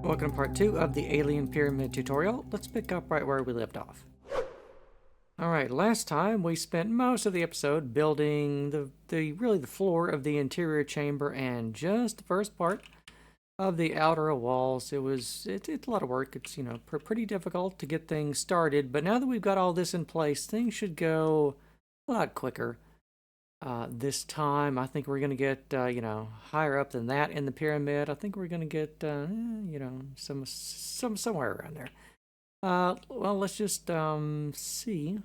Welcome to part 2 of the Alien Pyramid tutorial. Let's pick up right where we left off. Alright, last time we spent most of the episode building the floor of the interior chamber and just the first part of the outer walls. It's a lot of work. It's, pretty difficult to get things started, but now that we've got all this in place, things should go a lot quicker. This time, I think we're going to get, higher up than that in the pyramid. I think we're going to get, somewhere around there. Well, let's just see.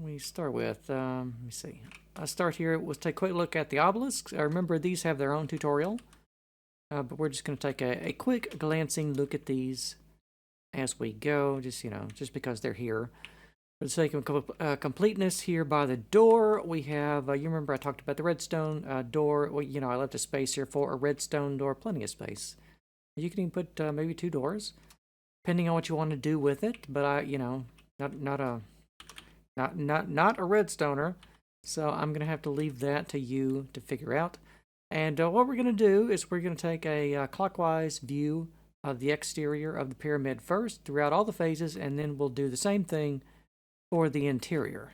We start with, let me see. I'll start here. Let's take a quick look at the obelisks. Remember, these have their own tutorial, but we're just going to take a quick glancing look at these as we go, just because they're here. For the sake of completeness, here by the door, we have, you remember I talked about the redstone door. Well, I left a space here for a redstone door, plenty of space. You can even put maybe 2 doors, depending on what you want to do with it. But not a redstoner, so I'm gonna have to leave that to you to figure out. And what we're gonna do is we're gonna take a clockwise view of the exterior of the pyramid first, throughout all the phases, and then we'll do the same thing for the interior.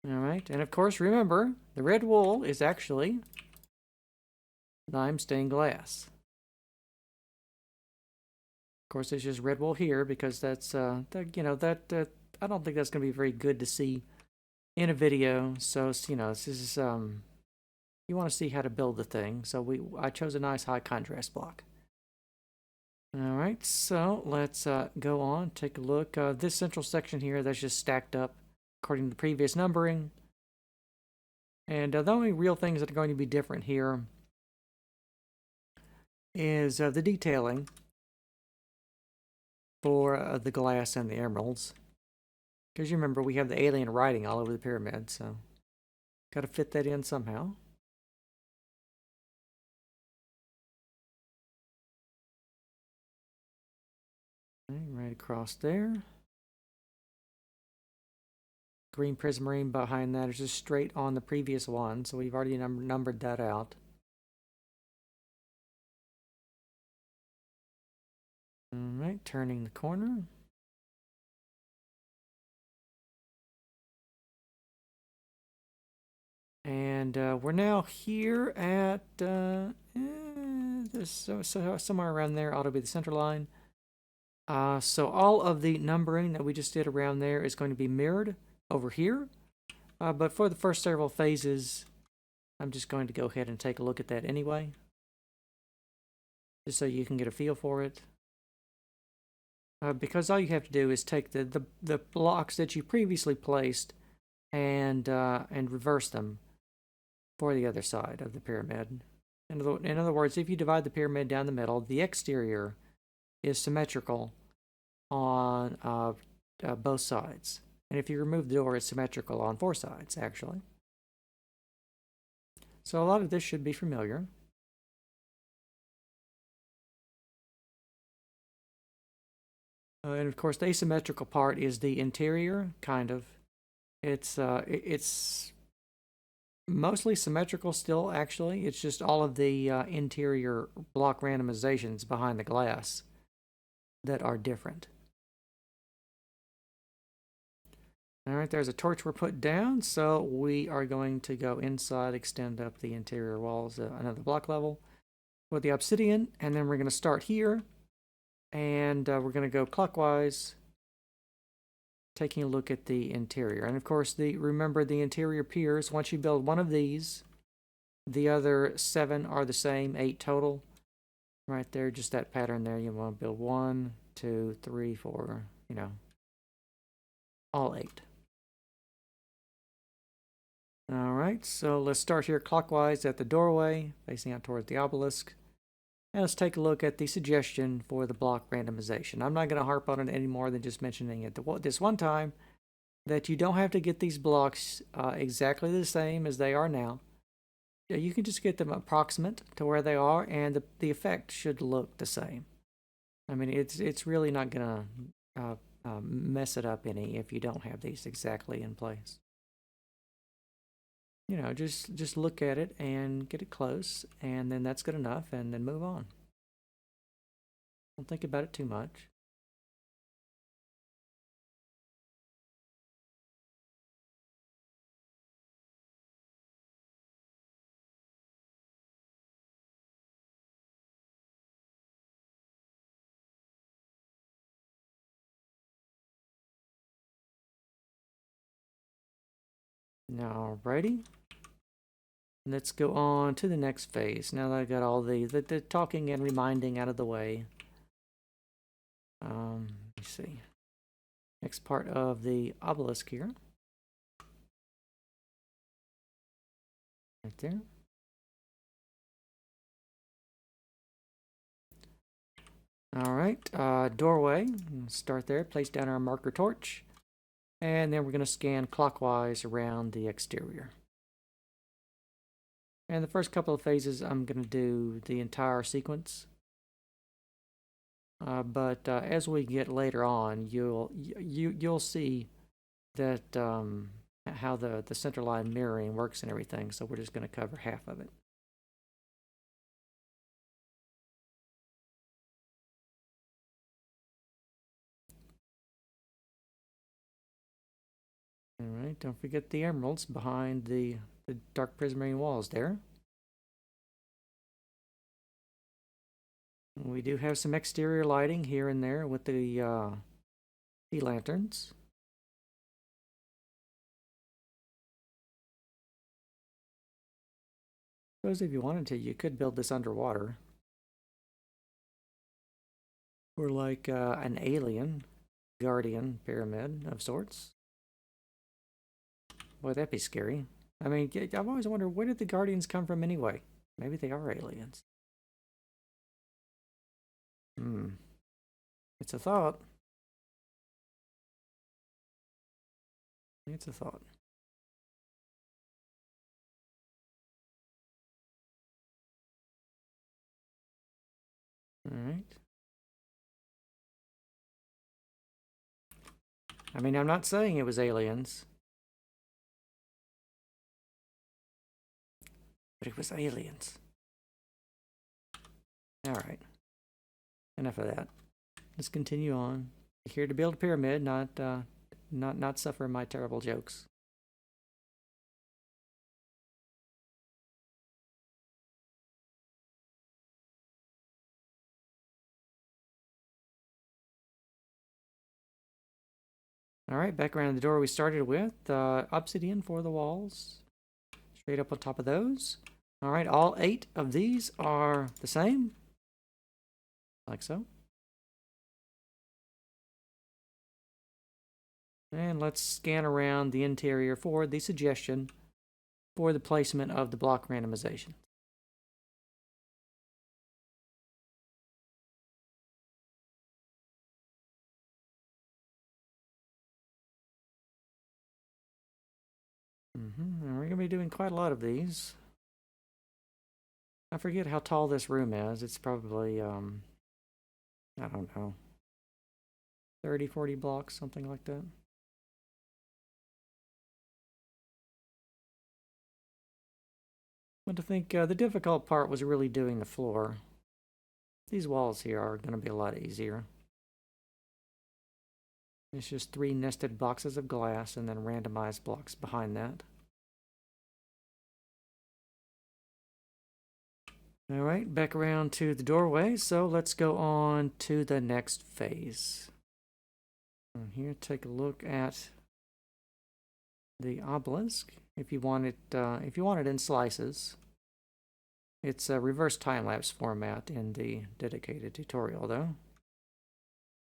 Alright, and of course remember, the red wool is actually lime stained glass. Of course, it's just red wool here because that's, I don't think that's going to be very good to see in a video. So, this is, you want to see how to build the thing. So I chose a nice high contrast block. Alright, so let's go on, take a look. This central section here, that's just stacked up according to the previous numbering. And the only real things that are going to be different here is the detailing for the glass and the emeralds. Because you remember, we have the alien writing all over the pyramid, so got to fit that in somehow. Right across there. Green prismarine behind that is just straight on the previous one, so we've already numbered that out. Alright, turning the corner. And we're now here at somewhere around there ought to be the center line. So all of the numbering that we just did around there is going to be mirrored over here. But for the first several phases, I'm just going to go ahead and take a look at that anyway, just so you can get a feel for it. Because all you have to do is take the blocks that you previously placed and reverse them for the other side of the pyramid. In other words, if you divide the pyramid down the middle, the exterior is symmetrical on both sides. And if you remove the door, it's symmetrical on 4 sides, actually. So a lot of this should be familiar. And of course, the asymmetrical part is the interior, kind of. It's mostly symmetrical still, actually. It's just all of the interior block randomizations behind the glass that are different. Alright, there's a torch we're put down, so we are going to go inside, extend up the interior walls another block level with the obsidian, and then we're going to start here, and we're going to go clockwise, taking a look at the interior. And of course, remember the interior piers, once you build one of these, the other 7 are the same, 8 total. Right there, just that pattern there. You want to build 1, 2, 3, 4, all 8. Alright, so let's start here clockwise at the doorway, facing out towards the obelisk. And let's take a look at the suggestion for the block randomization. I'm not going to harp on it any more than just mentioning it this one time, that you don't have to get these blocks exactly the same as they are now. You can just get them approximate to where they are, and the effect should look the same. I mean, it's really not going to mess it up any if you don't have these exactly in place. Just look at it and get it close, and then that's good enough, and then move on. Don't think about it too much. Alrighty. Let's go on to the next phase. Now that I got all the talking and reminding out of the way. Let me see. Next part of the obelisk here. Right there. Alright, doorway. Start there, place down our marker torch. And then we're going to scan clockwise around the exterior. And the first couple of phases, I'm going to do the entire sequence. But as we get later on, you'll see that how the centerline mirroring works and everything. So we're just going to cover half of it. All right, don't forget the emeralds behind the dark prismarine walls there. We do have some exterior lighting here and there with the sea lanterns. I suppose if you wanted to, you could build this underwater. Or like an alien guardian pyramid of sorts. Boy, that'd be scary. I mean, I've always wondered, where did the guardians come from anyway? Maybe they are aliens. It's a thought. It's a thought. All right. I mean, I'm not saying it was aliens. But it was aliens. All right. Enough of that. Let's continue on. Here to build a pyramid, not suffer my terrible jokes. All right, back around the door we started with. Obsidian for the walls. Straight up on top of those. All right, all 8 of these are the same. Like so. And let's scan around the interior for the suggestion for the placement of the block randomization. And we're going to be doing quite a lot of these. I forget how tall this room is. It's probably, I don't know, 30, 40 blocks, something like that. But I think the difficult part was really doing the floor. These walls here are going to be a lot easier. It's just 3 nested boxes of glass and then randomized blocks behind that. All right, back around to the doorway. So let's go on to the next phase. And here, take a look at the obelisk. If you want it in slices, it's a reverse time-lapse format in the dedicated tutorial, though.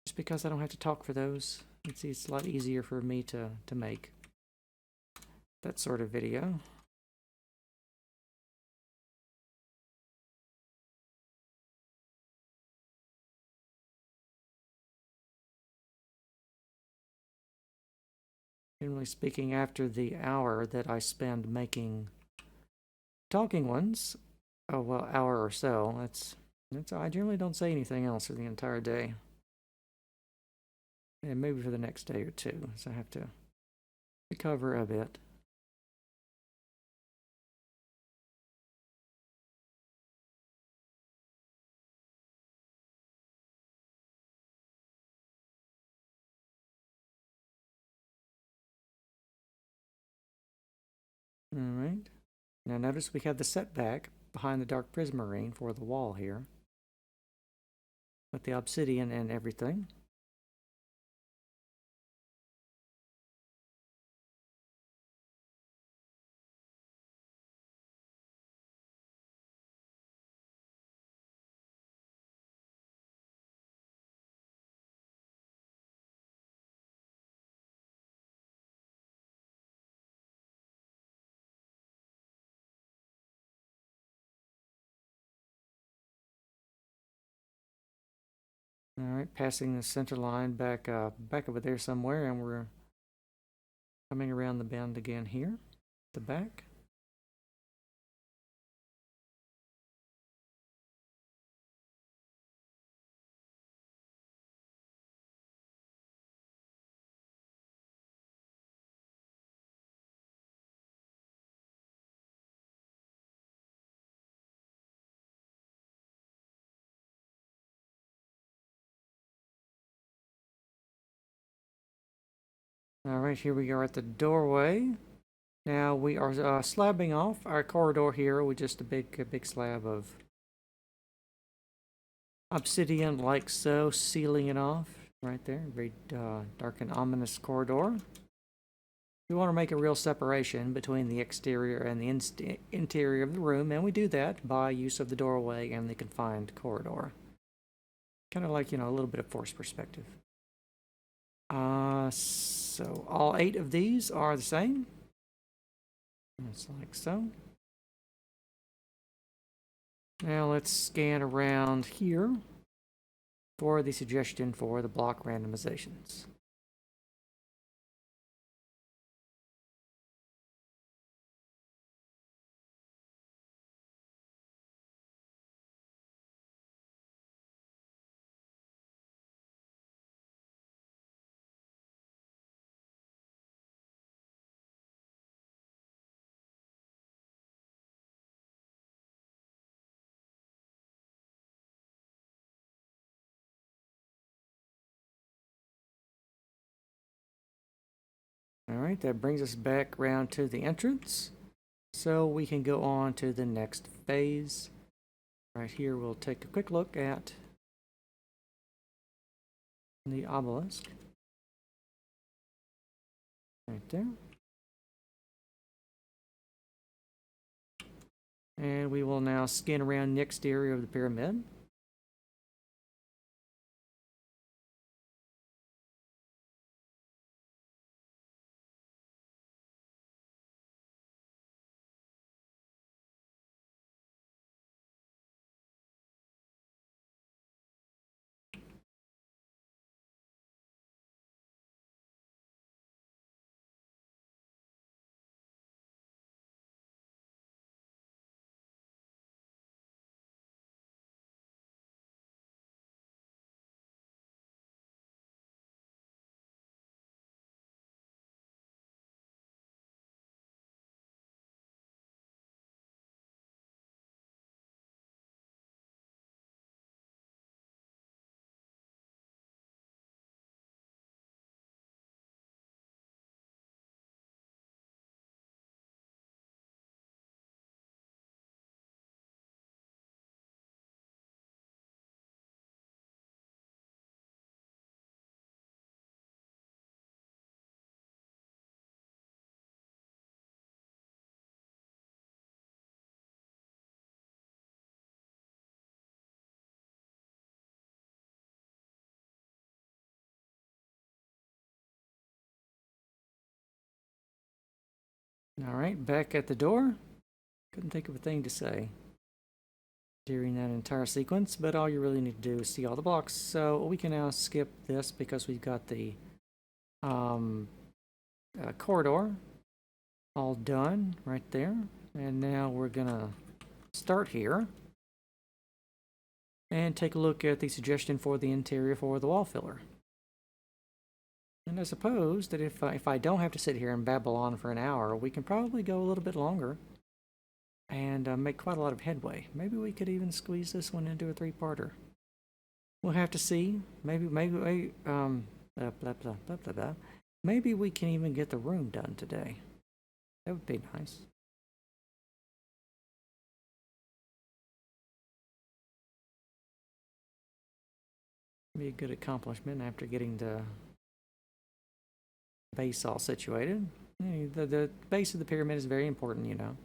Just because I don't have to talk for those, it's a lot easier for me to make that sort of video. Generally speaking, after the hour that I spend making talking ones, oh well, hour or so, I generally don't say anything else for the entire day. And maybe for the next day or two, so I have to cover a bit. All right. Now notice we have the setback behind the dark prismarine for the wall here, with the obsidian and everything. All right, passing the center line back over there somewhere, and we're coming around the bend again here, the back. All right, here we are at the doorway. Now we are slabbing off our corridor here with just a big slab of obsidian, like so, sealing it off right there. Very dark and ominous corridor. We want to make a real separation between the exterior and the interior of the room, and we do that by use of the doorway and the confined corridor. Kind of like, a little bit of forced perspective. So all 8 of these are the same. Just like so. Now let's scan around here for the suggestion for the block randomizations. All right, that brings us back around to the entrance. So we can go on to the next phase. Right here, we'll take a quick look at the obelisk. Right there. And we will now scan around the exterior of the pyramid. All right, back at the door. Couldn't think of a thing to say during that entire sequence, but all you really need to do is see all the blocks. So we can now skip this because we've got the corridor all done right there. And now we're gonna start here and take a look at the suggestion for the interior for the wall filler. And I suppose that if I don't have to sit here and babble on for an hour, we can probably go a little bit longer and make quite a lot of headway. Maybe we could even squeeze this one into a 3-parter. We'll have to see. Maybe blah, blah, blah, blah, blah, blah. Maybe we can even get the room done today. That would be nice. Be a good accomplishment after getting the base all situated. The base of the pyramid is very important, you know.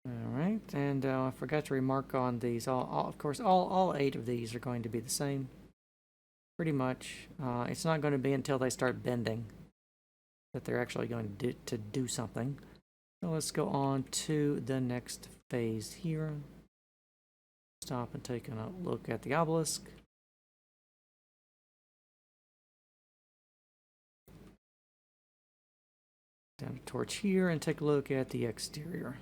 All right, and I forgot to remark on these. Of course, all 8 of these are going to be the same, pretty much. It's not going to be until they start bending that they're actually going to do something. So let's go on to the next phase here. Stop and take a look at the obelisk. Down a torch here and take a look at the exterior.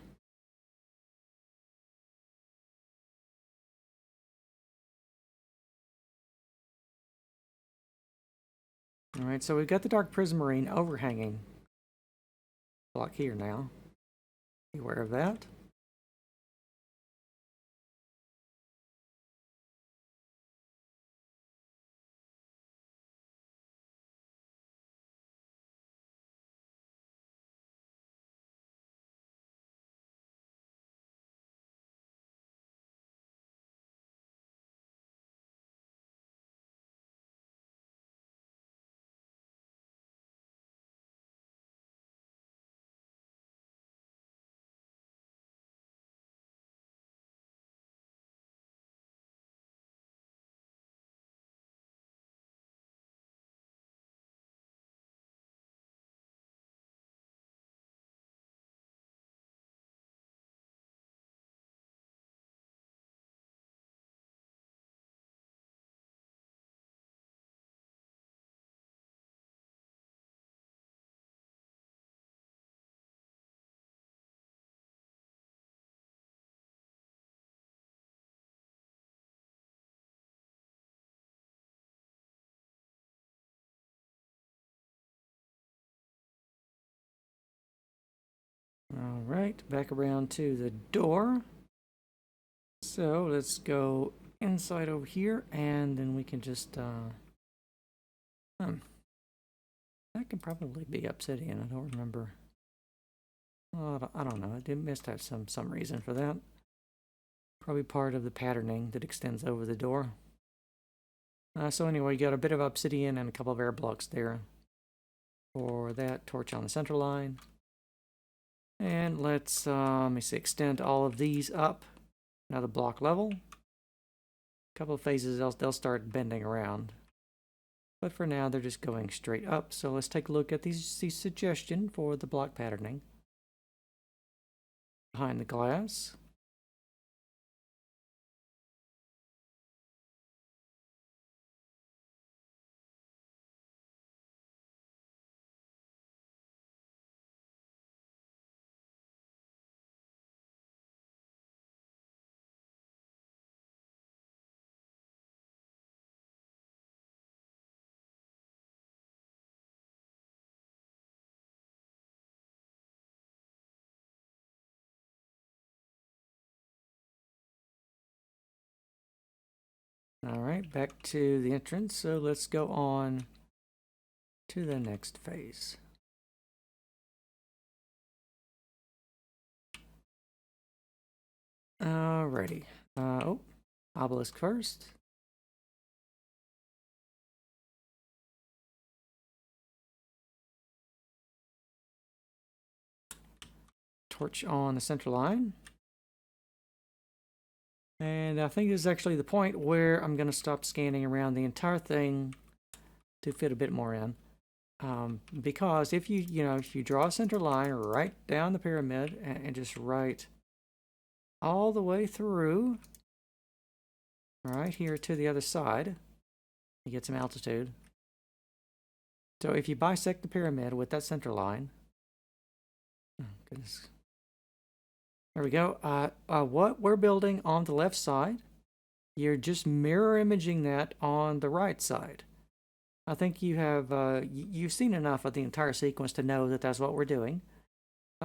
All right, so we've got the dark prismarine overhanging block here now. Be aware of that. All right, back around to the door. So let's go inside over here, and then we can just, that can probably be obsidian. I don't remember. Oh, I don't know. It must have some reason for that. Probably part of the patterning that extends over the door. So anyway, you got a bit of obsidian and a couple of air blocks there for that. Torch on the center line. And let's, let me see, extend all of these up another block level. A couple of phases, they'll start bending around. But for now, they're just going straight up. So let's take a look at the suggestion for the block patterning. Behind the glass. All right, back to the entrance. So let's go on to the next phase. Alrighty. Obelisk first. Torch on the center line. And I think this is actually the point where I'm going to stop scanning around the entire thing to fit a bit more in. Because if you draw a center line right down the pyramid and just right all the way through, right here to the other side, you get some altitude. So if you bisect the pyramid with that center line, oh goodness. There we go. What we're building on the left side, you're just mirror imaging that on the right side. I think you have you've seen enough of the entire sequence to know that that's what we're doing.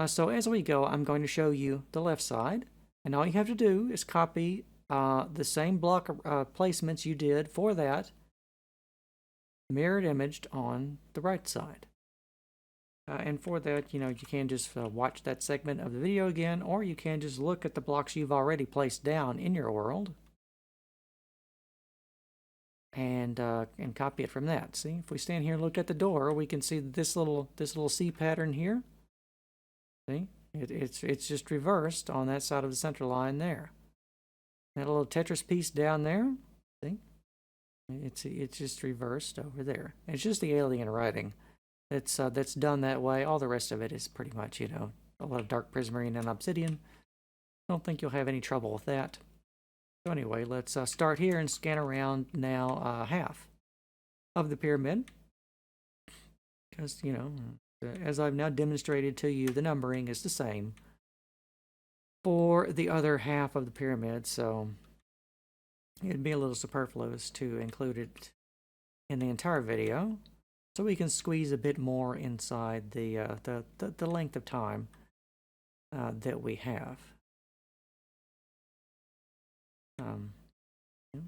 So as we go, I'm going to show you the left side, and all you have to do is copy the same block placements you did for that mirrored imaged on the right side. And for that, you can just watch that segment of the video again, or you can just look at the blocks you've already placed down in your world and copy it from that. See, if we stand here and look at the door, we can see this little C pattern here. See, it's just reversed on that side of the center line there. That little Tetris piece down there, see, it's just reversed over there. It's just the alien writing that's done that way. All the rest of it is pretty much, a lot of dark prismarine and obsidian. I don't think you'll have any trouble with that. So anyway, let's start here and scan around now half of the pyramid. Because, as I've now demonstrated to you, the numbering is the same for the other half of the pyramid, so it'd be a little superfluous to include it in the entire video. So we can squeeze a bit more inside the length of time that we have. Yeah.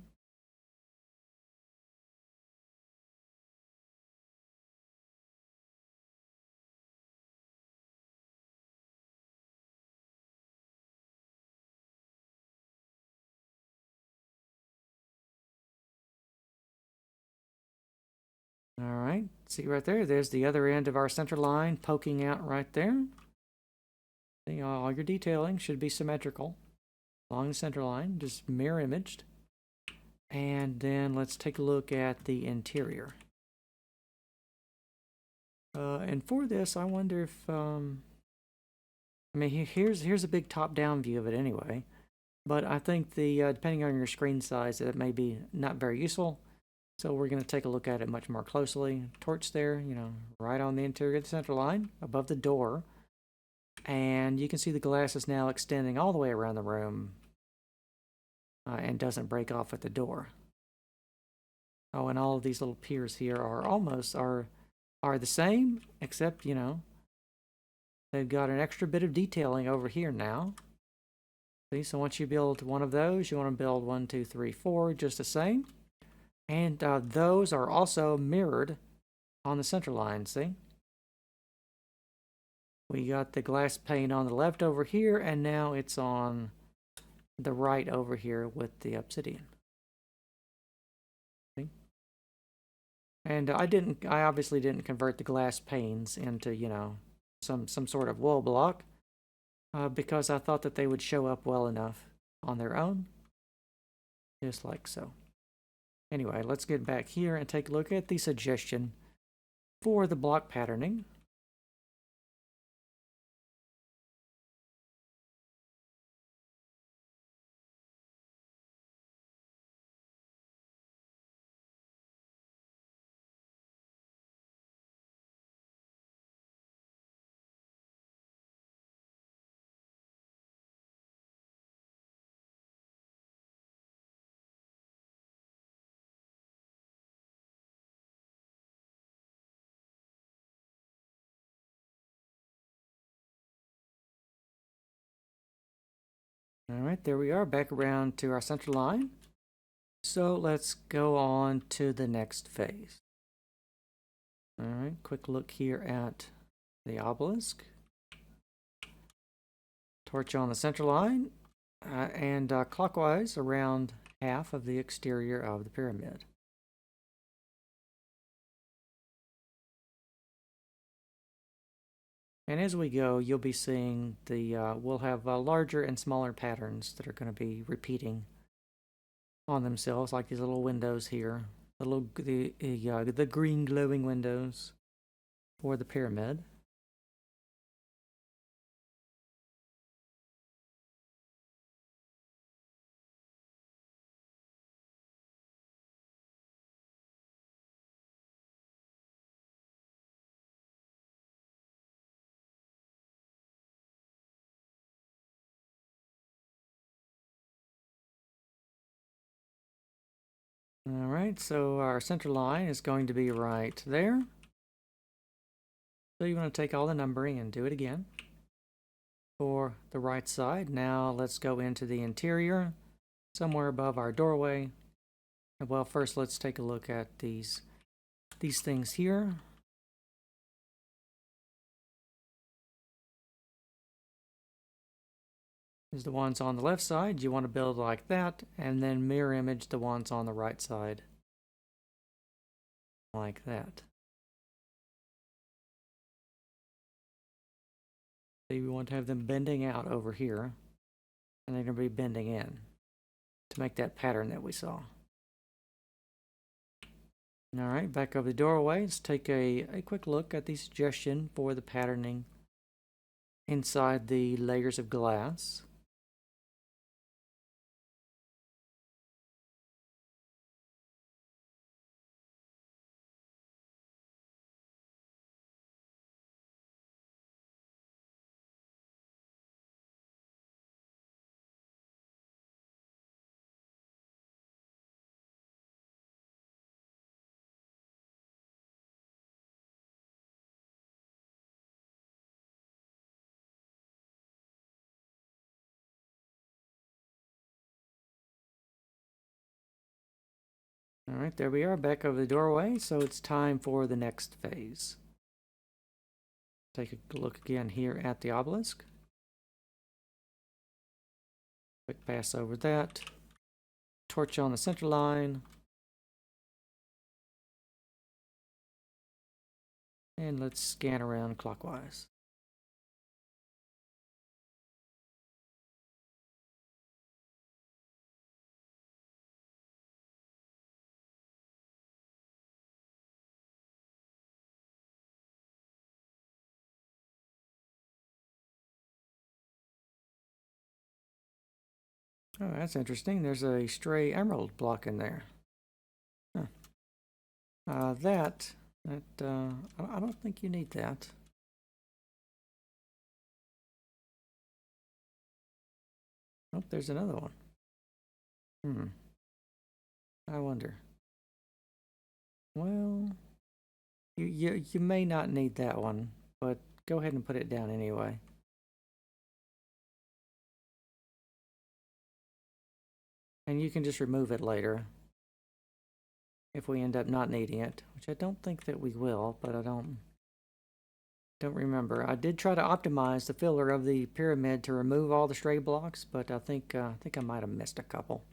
All right, see right there, there's the other end of our center line poking out right there. See, all your detailing should be symmetrical along the center line, just mirror imaged. And then let's take a look at the interior. And for this, I wonder if, here's a big top-down view of it anyway. But I think depending on your screen size, it may be not very useful. So we're going to take a look at it much more closely. Torch there, right on the interior of the center line, above the door. And you can see the glass is now extending all the way around the room and doesn't break off at the door. Oh, and all of these little piers here are the same, except, they've got an extra bit of detailing over here now. See, so once you build one of those, you want to build 1, 2, 3, 4, just the same. And those are also mirrored on the center line, see? We got the glass pane on the left over here, and now it's on the right over here with the obsidian. See? And I obviously didn't convert the glass panes into, some sort of wall block, because I thought that they would show up well enough on their own, just like so. Anyway, let's get back here and take a look at the suggestion for the block patterning. All right, there we are, back around to our center line. So let's go on to the next phase. All right, quick look here at the obelisk. Torch on the center line, and clockwise around half of the exterior of the pyramid. And as we go, you'll be seeing we'll have larger and smaller patterns that are going to be repeating on themselves, like these little windows here, the green glowing windows for the pyramid. All right, so our center line is going to be right there. So you want to take all the numbering and do it again for the right side. Now let's go into the interior, somewhere above our doorway. Well, first let's take a look at these these things here. Is the ones on the left side. You want to build like that, and then mirror image the ones on the right side. Like that. So we want to have them bending out over here, and they're going to be bending in to make that pattern that we saw. All right, back over the doorway. Let's take a quick look at the suggestion for the patterning inside the layers of glass. All right, there we are, back over the doorway. So it's time for the next phase. Take a look again here at the obelisk. Quick pass over that. Torch on the center line. And let's scan around clockwise. Oh, that's interesting. There's a stray emerald block in there. Huh. I don't think you need that. Oh, there's another one. I wonder. Well, you may not need that one, but go ahead and put it down anyway. And you can just remove it later if we end up not needing it, which I don't think that we will, but I don't remember. I did try to optimize the filler of the pyramid to remove all the stray blocks, but I think I might have missed a couple.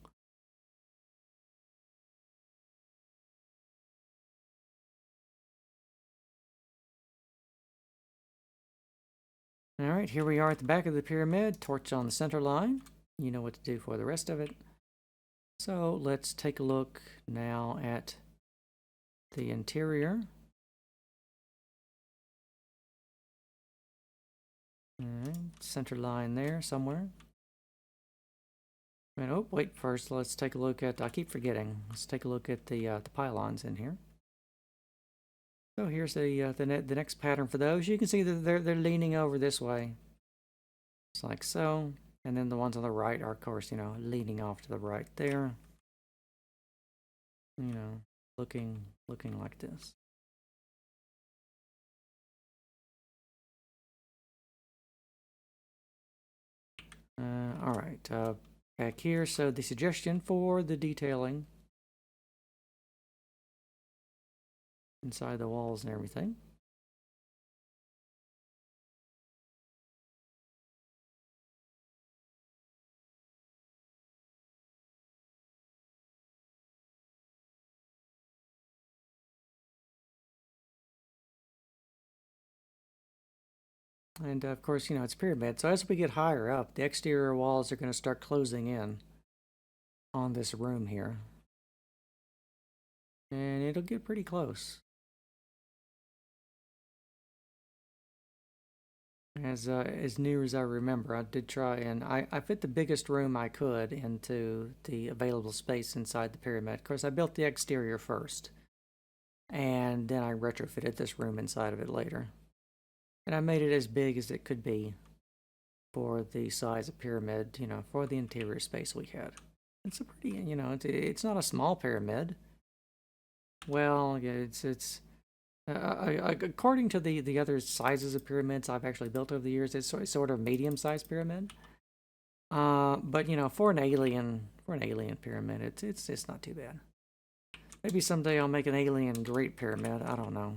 All right, here we are at the back of the pyramid, torch on the center line. You know what to do for the rest of it. So let's take a look now at the interior. All right, center line there somewhere. And oh, wait, first let's take a look at, I keep forgetting, let's take a look at the pylons in here. So here's the next pattern for those. You can see that they're leaning over this way. It's like so. And then the ones on the right are, of course, leaning off to the right there. Looking like this. All right, back here. So the suggestion for the detailing inside the walls and everything. And of course, it's pyramid. So as we get higher up, the exterior walls are going to start closing in on this room here. And it'll get pretty close. As near as I remember, I did try, and I fit the biggest room I could into the available space inside the pyramid. Of course, I built the exterior first, and then I retrofitted this room inside of it later. And I made it as big as it could be for the size of pyramid, for the interior space we had. It's a pretty, it's not a small pyramid. Well, yeah, it's according to the other sizes of pyramids I've actually built over the years, it's sort of medium-sized pyramid. But for an alien pyramid, it's not too bad. Maybe someday I'll make an alien Great Pyramid. I don't know.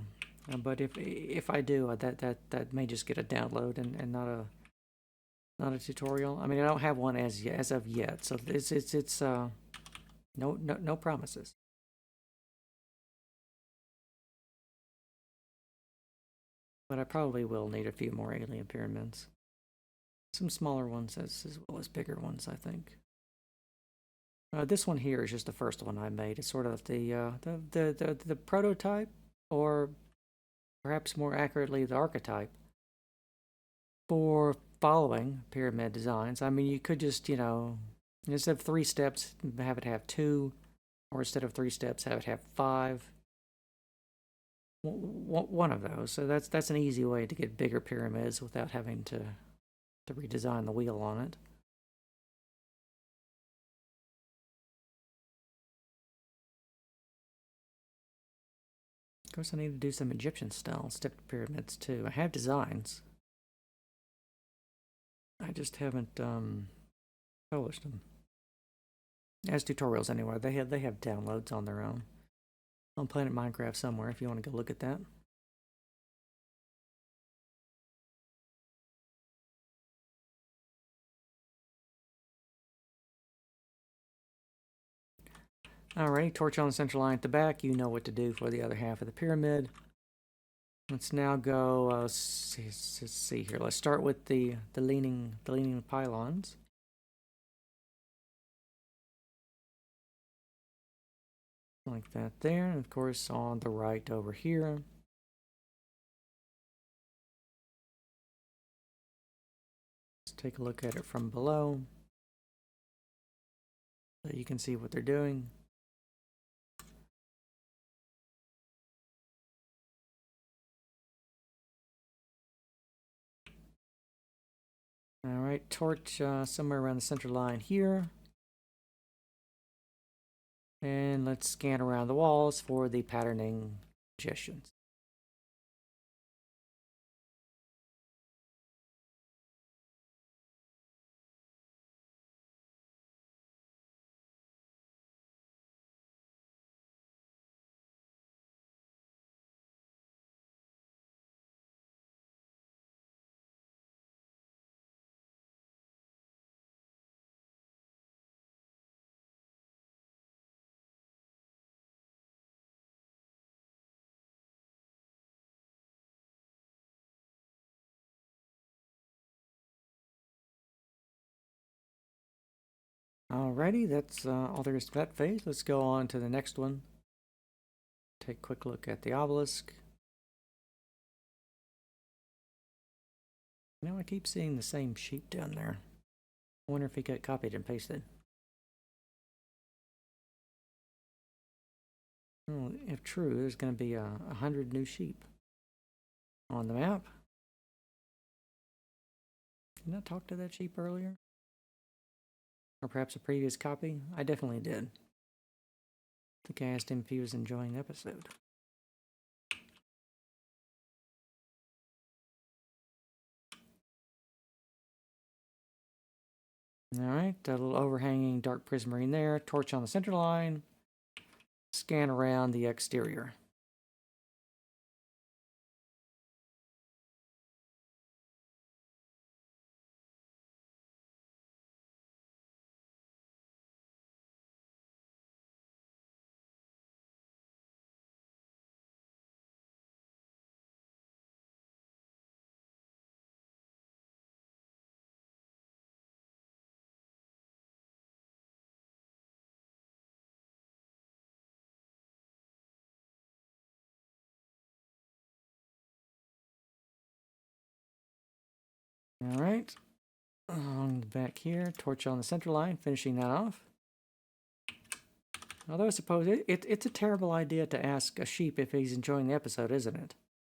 But if I do, that may just get a download and not a tutorial. I mean, I don't have one as of yet, so it's no promises. But I probably will need a few more alien pyramids. Some smaller ones as well as bigger ones, I think. This one here is just the first one I made. It's sort of the prototype, or perhaps more accurately, the archetype for following pyramid designs. I mean, you could just, instead of 3 steps, have it have 2, or instead of 3 steps, have it have 5. One of those. So that's an easy way to get bigger pyramids without having to redesign the wheel on it. Of course, I need to do some Egyptian style stepped pyramids too. I have designs. I just haven't published them. As tutorials anyway. They have downloads on their own. On Planet Minecraft somewhere if you want to go look at that. Alright, torch on the central line at the back. You know what to do for the other half of the pyramid. Let's now go, let's see here. Let's start with the leaning pylons. Like that there, and of course on the right over here. Let's take a look at it from below, so you can see what they're doing. Alright, torch somewhere around the center line here. And let's scan around the walls for the patterning suggestions. Alrighty, that's all there is to that phase. Let's go on to the next one. Take a quick look at the obelisk. I keep seeing the same sheep down there. I wonder if he got copied and pasted. Well, if true, there's going to be 100 new sheep on the map. Didn't I talk to that sheep earlier? Or perhaps a previous copy? I definitely did. I think I asked him if he was enjoying the episode. Alright, a little overhanging dark prismarine there. Torch on the center line. Scan around the exterior. Alright, along the back here, torch on the center line, finishing that off. Although I suppose it's a terrible idea to ask a sheep if he's enjoying the episode, isn't it?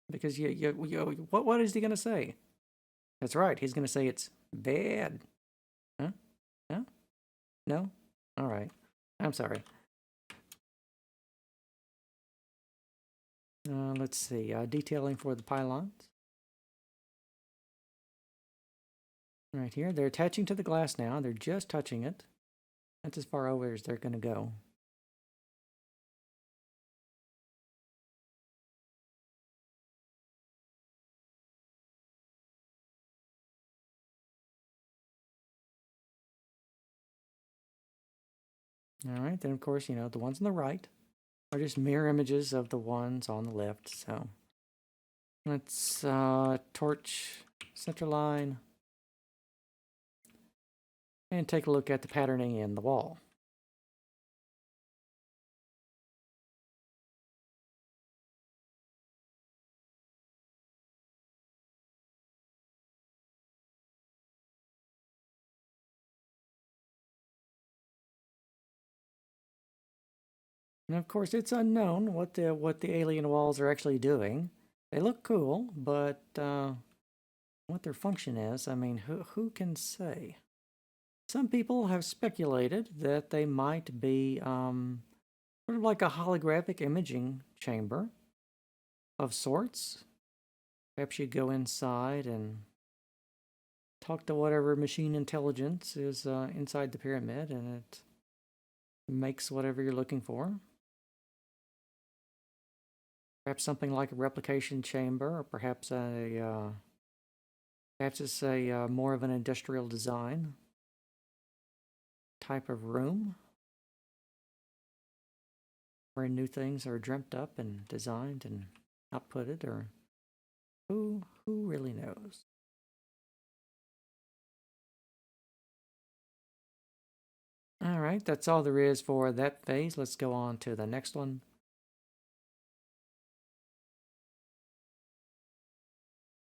Because what is he going to say? That's right, he's going to say it's bad. Huh? Huh? No? Alright, I'm sorry. Let's see, detailing for the pylons. Right here, they're attaching to the glass now. They're just touching it. That's as far over as they're going to go. All right, then of course, you know, the ones on the right are just mirror images of the ones on the left. So let's torch center line and take a look at the patterning in the wall. And of course, it's unknown what the alien walls are actually doing. They look cool, but what their function is, I mean, who can say? Some people have speculated that they might be sort of like a holographic imaging chamber of sorts. Perhaps you go inside and talk to whatever machine intelligence is inside the pyramid, and it makes whatever you're looking for. Perhaps something like a replication chamber, or perhaps it's a more of an industrial design type of room where new things are dreamt up and designed and outputted, or who really knows? All right, that's all there is for that phase. Let's go on to the next one.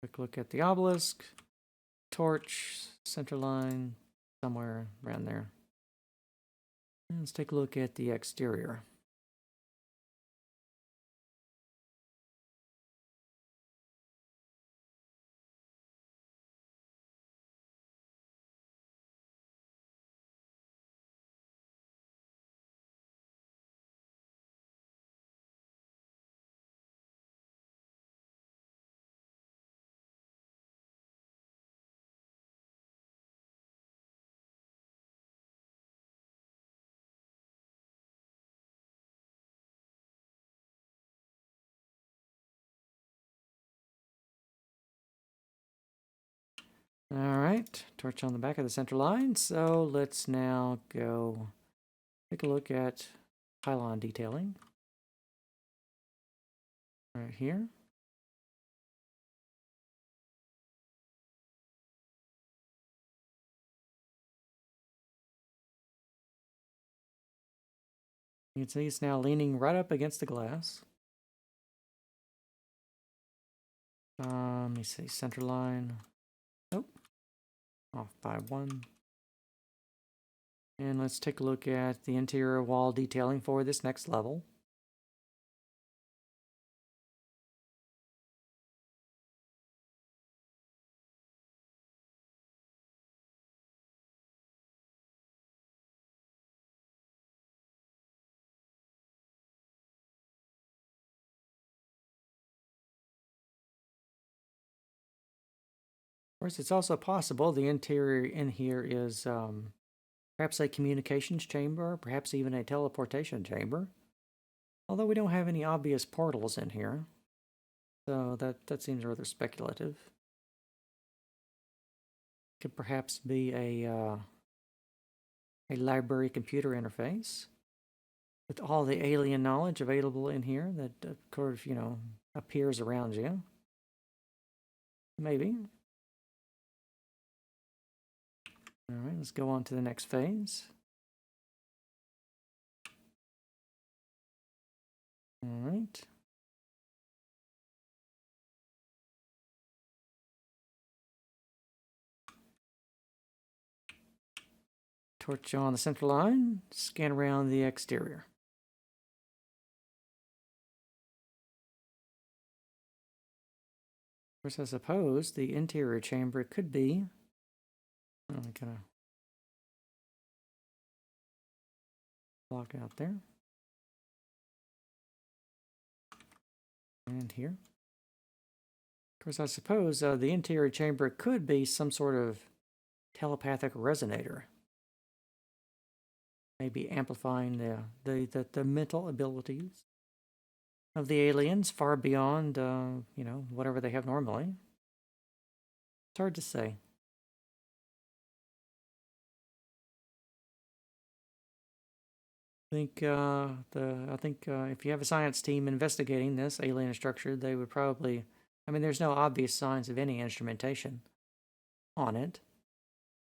Quick look at the obelisk, torch, center line, somewhere around there. And let's take a look at the exterior. All right, torch on the back of the center line. So let's now go take a look at pylon detailing right here. You can see it's now leaning right up against the glass. Let me see, center line. Nope, off by 1. And let's take a look at the interior wall detailing for this next level. Of course, it's also possible the interior in here is perhaps a communications chamber, perhaps even a teleportation chamber. Although we don't have any obvious portals in here, so that seems rather speculative. Could perhaps be a library computer interface with all the alien knowledge available in here that, of course, you know, appears around you. Maybe. All right, let's go on to the next phase. All right. Torch on the center line, scan around the exterior. Of course, I suppose the interior chamber could be. I'm gonna block out there. And here. Of course, I suppose the interior chamber could be some sort of telepathic resonator. Maybe amplifying the mental abilities of the aliens far beyond, you know, whatever they have normally. It's hard to say. I think if you have a science team investigating this alien structure, they would probably. I mean, there's no obvious signs of any instrumentation on it,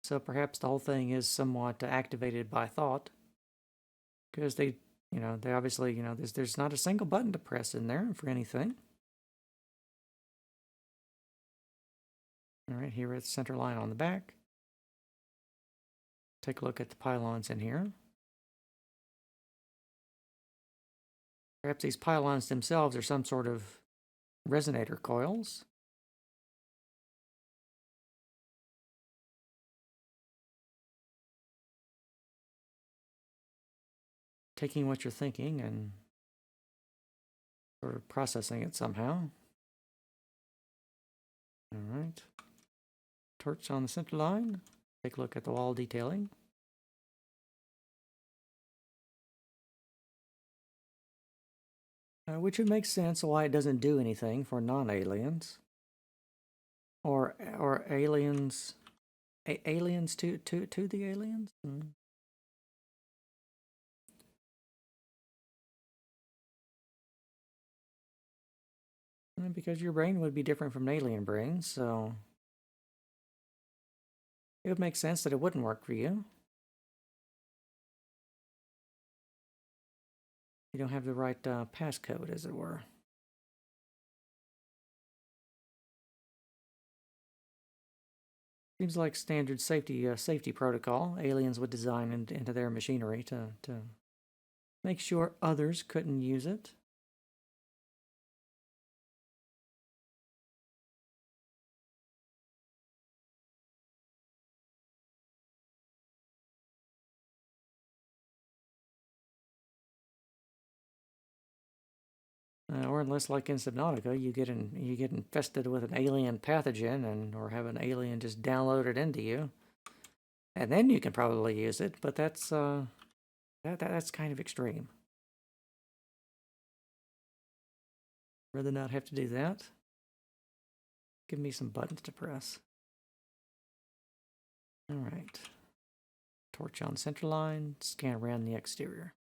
so perhaps the whole thing is somewhat activated by thought, because they obviously, there's not a single button to press in there for anything. All right, here at the center line on the back. Take a look at the pylons in here. Perhaps these pylons themselves are some sort of resonator coils. Taking what you're thinking and sort of processing it somehow. All right. Torch on the center line. Take a look at the wall detailing. Which would make sense why it doesn't do anything for non-aliens. Or aliens... aliens to the aliens? Because your brain would be different from an alien brain, so... it would make sense that it wouldn't work for you. You don't have the right passcode, as it were. Seems like standard safety protocol aliens would design into their machinery to make sure others couldn't use it. Or unless, like in Subnautica, you get infested with an alien pathogen, or have an alien just downloaded into you, and then you can probably use it. But that's that's kind of extreme. Rather not have to do that. Give me some buttons to press. All right. Torch on center line. Scan around the exterior.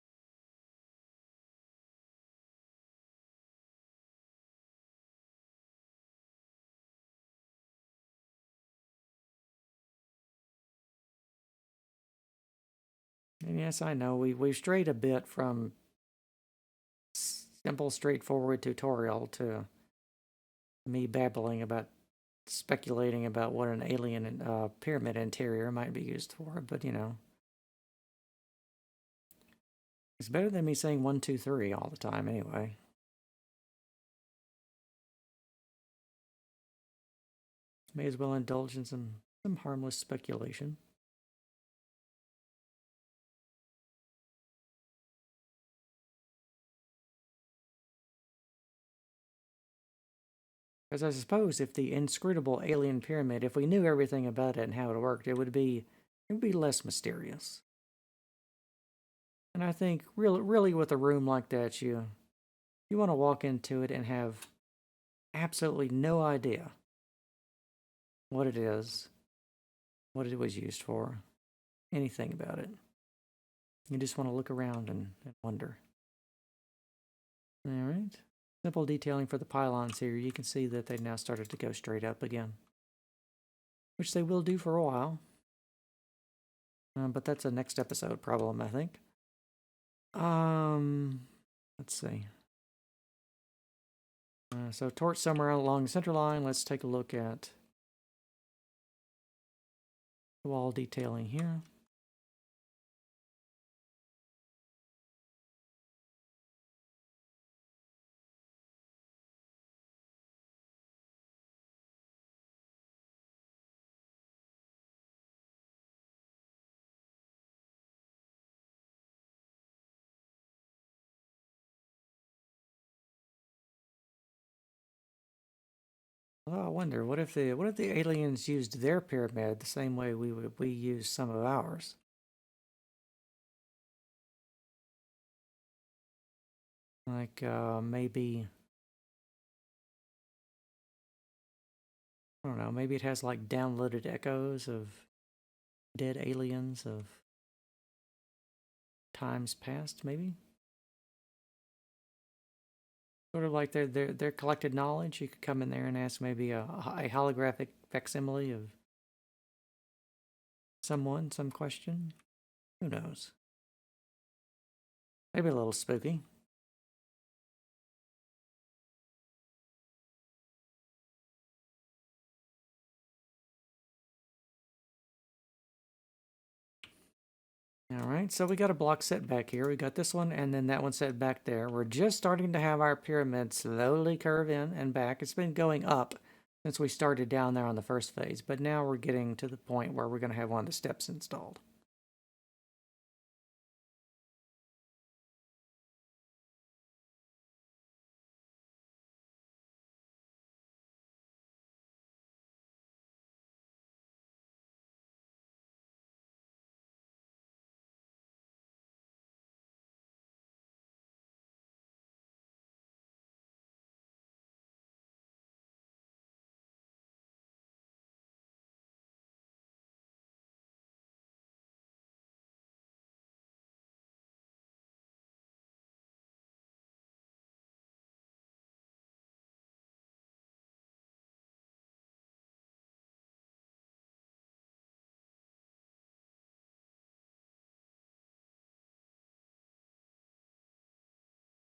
And yes, I know we've strayed a bit from simple, straightforward tutorial to me babbling about speculating about what an alien pyramid interior might be used for, but it's better than me saying 1, 2, 3 all the time anyway. May as well indulge in some harmless speculation. Because I suppose if the inscrutable alien pyramid, if we knew everything about it and how it worked, it would be less mysterious. And I think really with a room like that, you want to walk into it and have absolutely no idea what it is, what it was used for, anything about it. You just want to look around and wonder. All right. Simple detailing for the pylons here. You can see that they've now started to go straight up again, which they will do for a while. But that's a next episode problem, I think. Let's see. So torch somewhere along the center line. Let's take a look at the wall detailing here. Well, I wonder what if the aliens used their pyramid the same way we use some of ours. Like maybe I don't know. Maybe it has like downloaded echoes of dead aliens of times past, maybe. Sort of like their collected knowledge. You could come in there and ask maybe a holographic facsimile of someone, some question. Who knows? Maybe a little spooky. All right, so we got a block set back here. We got this one and then that one set back there. We're just starting to have our pyramid slowly curve in and back. It's been going up since we started down there on the first phase, but now we're getting to the point where we're going to have one of the steps installed.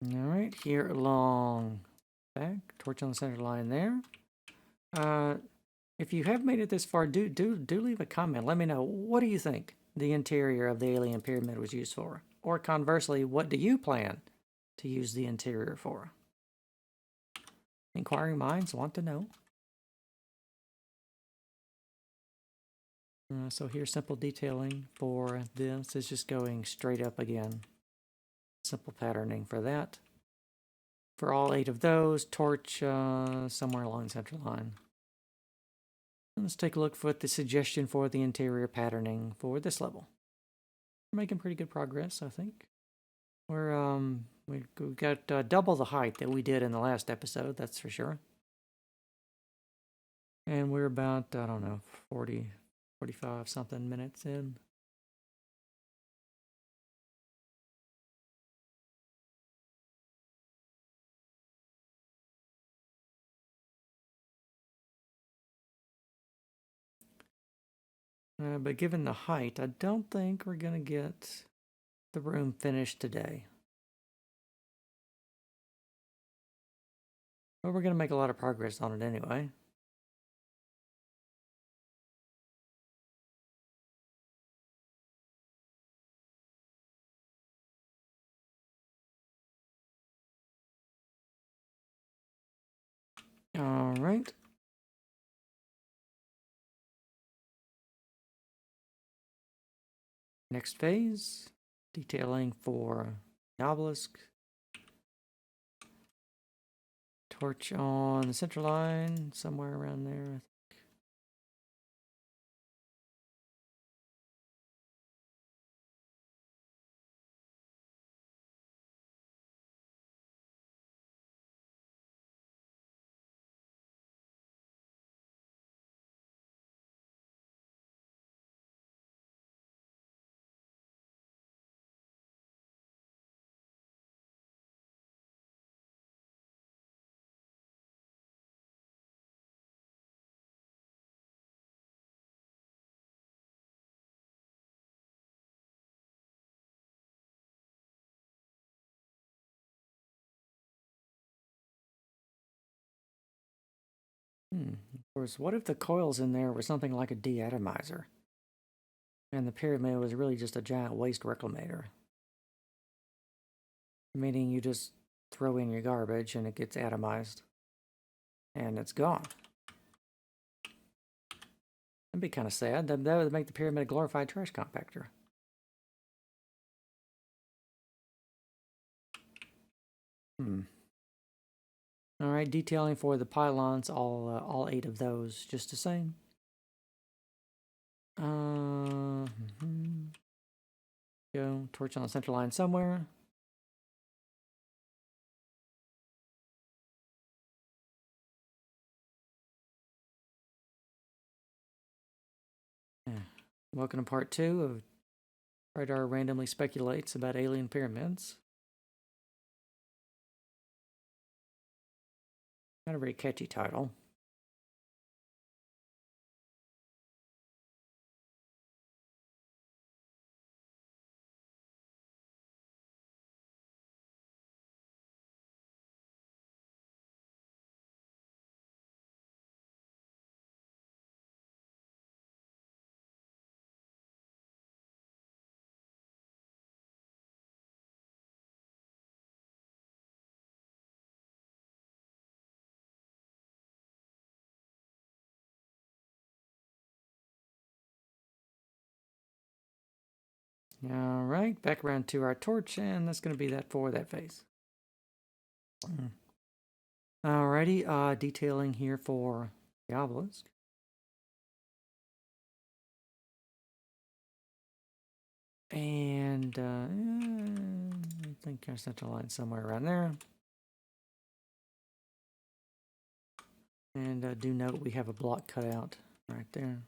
All right, here along back, torch on the center line there. If you have made it this far, do leave a comment. Let me know, what do you think the interior of the alien pyramid was used for? Or conversely, what do you plan to use the interior for? Inquiring minds want to know. So here's simple detailing for this. It's just going straight up again. Simple patterning for that. For all 8 of those, torch somewhere along the center line. Let's take a look for the suggestion for the interior patterning for this level. We're making pretty good progress, I think. We've got double the height that we did in the last episode, that's for sure. And we're about, I don't know, 40, 45 something minutes in. But given the height, I don't think we're going to get the room finished today. But we're going to make a lot of progress on it anyway. All right. Next phase, detailing for the obelisk. Torch on the center line, somewhere around there, I think. Of course, what if the coils in there were something like a deatomizer? And the pyramid was really just a giant waste reclamator? Meaning you just throw in your garbage and it gets atomized. And it's gone. That'd be kind of sad. That would make the pyramid a glorified trash compactor. All right, detailing for the pylons, all 8 of those, just the same. Go torch on the center line somewhere. Welcome to part 2 of Trydar randomly speculates about alien pyramids. Not a very catchy title. All right, back around to our torch, and that's going to be that for that phase. Alrighty, detailing here for the obelisk. And I think I sent a line somewhere around there. And do note we have a block cut out right there.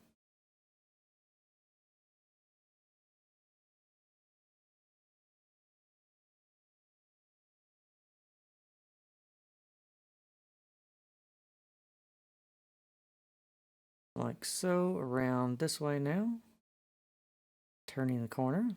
Like so, around this way now. Turning the corner.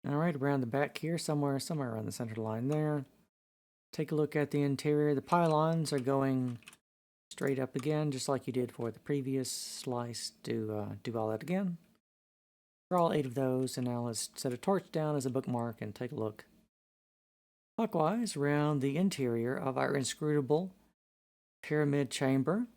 All right, around the back here, somewhere around the center line there. Take a look at the interior. The pylons are going straight up again, just like you did for the previous slice. Do all that again. For all 8 of those, and now let's set a torch down as a bookmark and take a look clockwise around the interior of our inscrutable pyramid chamber.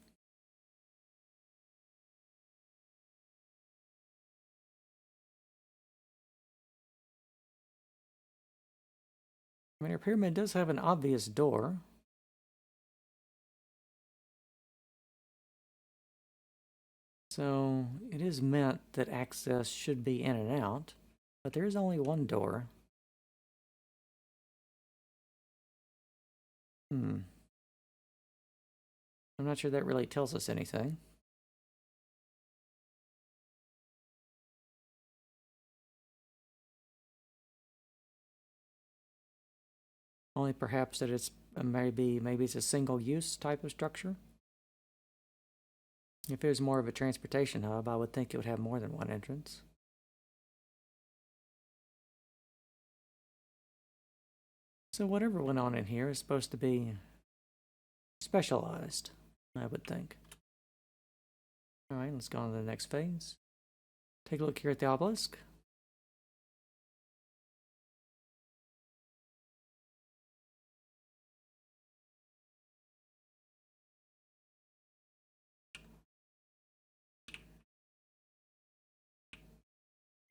I mean, our pyramid does have an obvious door. So it is meant that access should be in and out, but there is only one door. I'm not sure that really tells us anything. Only perhaps that it's maybe it's a single-use type of structure. If it was more of a transportation hub, I would think it would have more than one entrance. So whatever went on in here is supposed to be specialized, I would think. All right, let's go on to the next phase. Take a look here at the obelisk.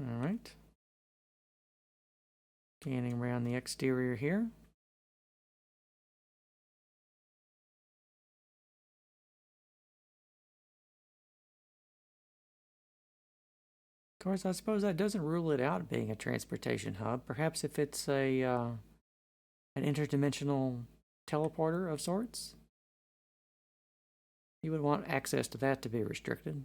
All right. Scanning around the exterior here. Of course, I suppose that doesn't rule it out being a transportation hub. Perhaps if it's a an interdimensional teleporter of sorts, you would want access to that to be restricted.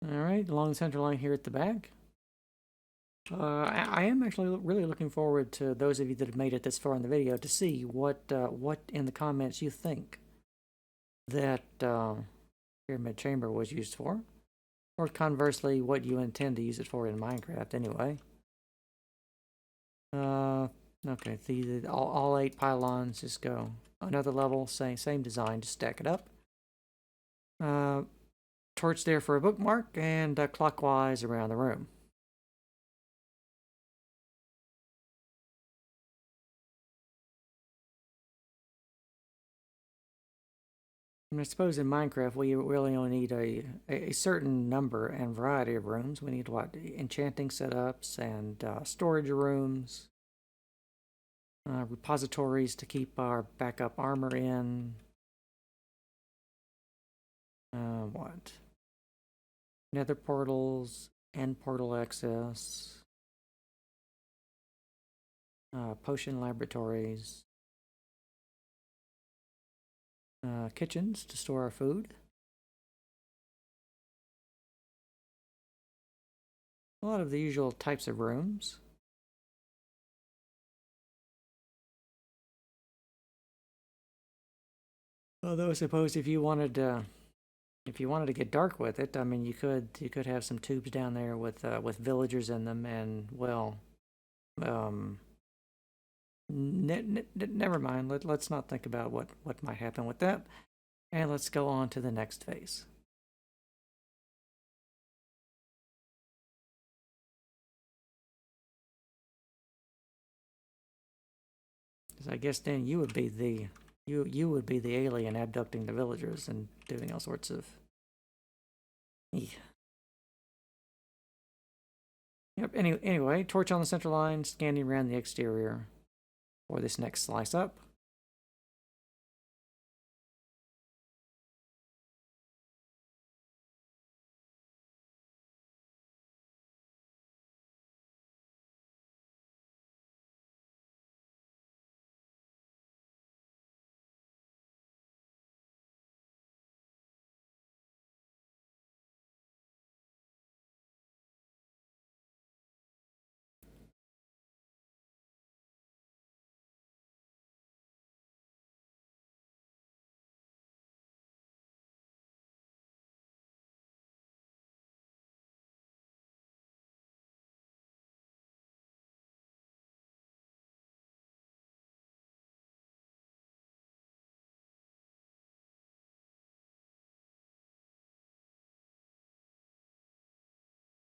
All right, along the center line here at the back. I am actually really looking forward to those of you that have made it this far in the video to see what in the comments you think that pyramid chamber was used for, or conversely, what you intend to use it for in Minecraft anyway. Okay, all 8 pylons just go another level, same design, just stack it up. Torch there for a bookmark, and clockwise around the room. And I suppose in Minecraft we really only need a certain number and variety of rooms. We need what? Enchanting setups and storage rooms, repositories to keep our backup armor in. What? Nether portals, end portal access, potion laboratories, kitchens to store our food. A lot of the usual types of rooms. Although I suppose if you wanted to get dark with it, I mean you could have some tubes down there with villagers in them, and well, never mind. Let's not think about what might happen with that, and let's go on to the next phase. Because I guess then you would be the alien abducting the villagers and doing all sorts of. Yep. Anyway, torch on the center line, scanning around the exterior for this next slice up.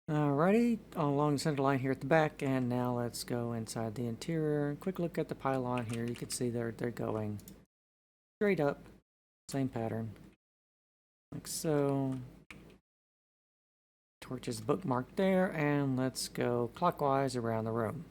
Alrighty, along the center line here at the back, and now let's go inside the interior. Quick look at the pylon here. You can see they're going straight up, same pattern, like so. Torch is bookmarked there, and let's go clockwise around the room.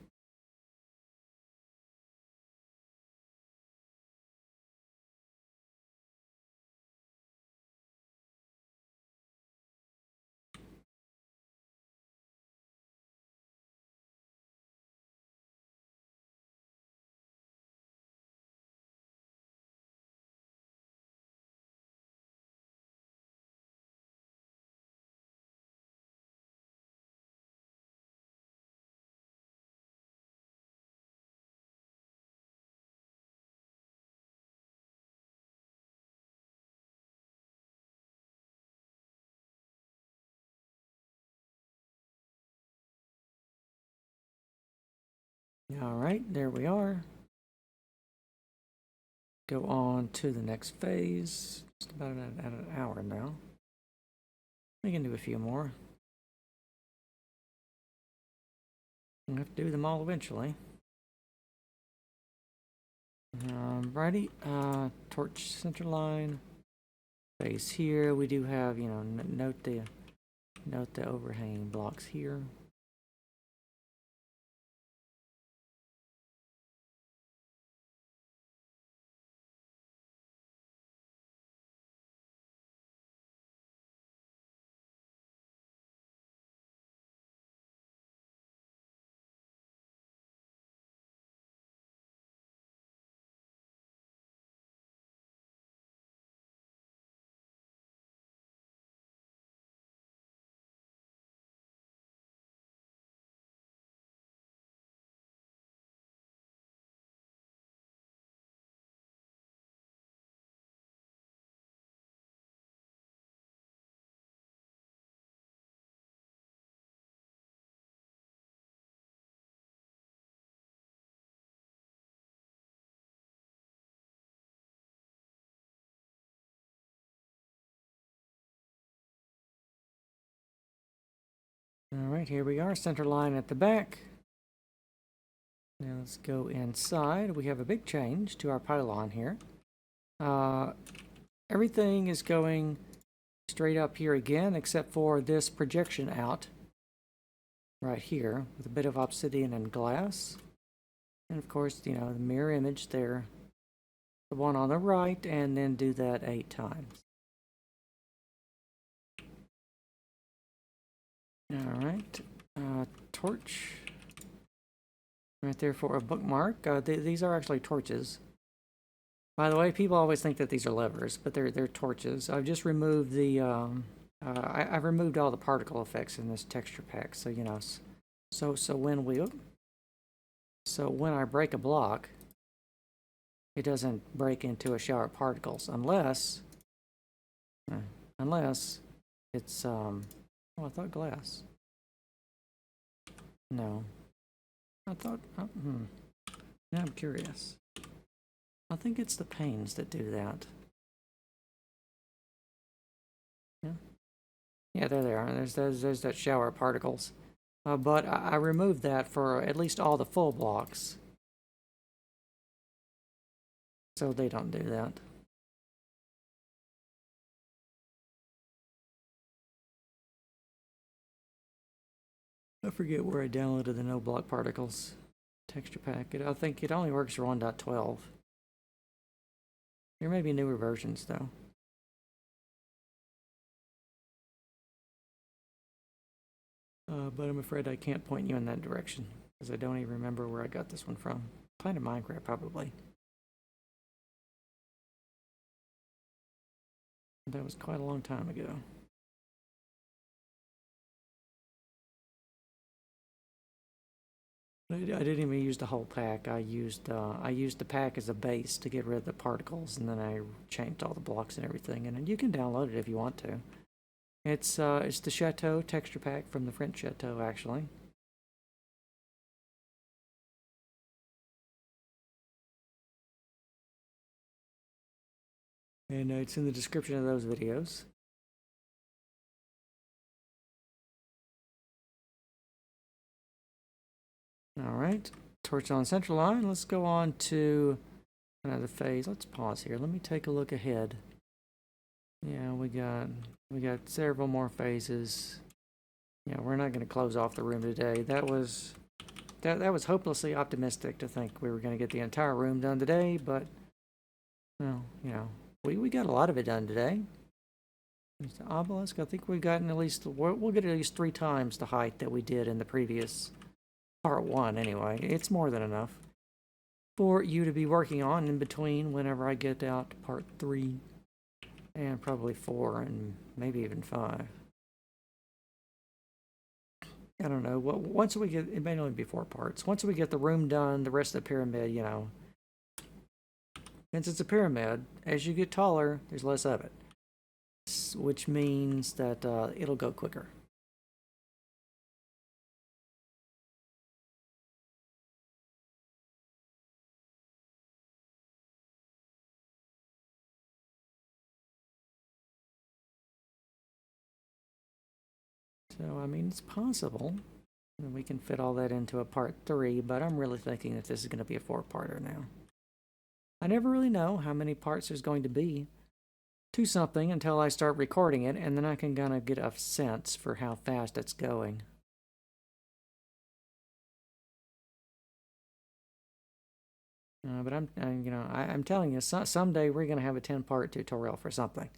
Alright, there we are. Go on to the next phase. Just about at an hour now. We can do a few more. We'll have to do them all eventually. Righty, torch center line. Phase here. We do have, you know, note the overhanging blocks here. All right, here we are, center line at the back. Now let's go inside. We have a big change to our pylon here. Everything is going straight up here again, except for this projection out right here with a bit of obsidian and glass. And of course, you know, the mirror image there, the one on the right, and then do that 8 times. All right, torch right there for a bookmark. These are actually torches. By the way, people always think that these are levers, but they're torches. I've just removed the I've removed all the particle effects in this texture pack, so you know, so when I break a block, it doesn't break into a shower of particles unless it's oh, I thought glass. No, I thought now I'm curious. I think it's the panes that do that. Yeah, there they are. There's that shower of particles. But I removed that for at least all the full blocks, so they don't do that. I forget where I downloaded the no block particles texture pack. I think it only works for 1.12. There may be newer versions though. But I'm afraid I can't point you in that direction because I don't even remember where I got this one from. Planet Minecraft probably. That was quite a long time ago. I didn't even use the whole pack. I used the pack as a base to get rid of the particles, and then I changed all the blocks and everything. And you can download it if you want to. It's the Chateau texture pack from the French Chateau, actually. And it's in the description of those videos. All right, torch on central line. Let's go on to another phase. Let's pause here. Let me take a look ahead. Yeah, we got several more phases. Yeah, we're not going to close off the room today. That was hopelessly optimistic to think we were going to get the entire room done today, but well, you know, we got a lot of it done today. There's the obelisk. I think we've gotten at least we'll get at least 3 times the height that we did in the previous part 1 anyway. It's more than enough for you to be working on in between whenever I get out to part 3 and probably 4 and maybe even 5. I don't know. Well, once we get, it may only be 4 parts. Once we get the room done, the rest of the pyramid, you know, since it's a pyramid, as you get taller, there's less of it, which means that it'll go quicker. So, I mean, it's possible that we can fit all that into a part 3, but I'm really thinking that this is going to be a 4-parter now. I never really know how many parts there's going to be to something until I start recording it, and then I can kind of get a sense for how fast it's going. But I'm telling you, someday we're going to have a 10-part tutorial for something.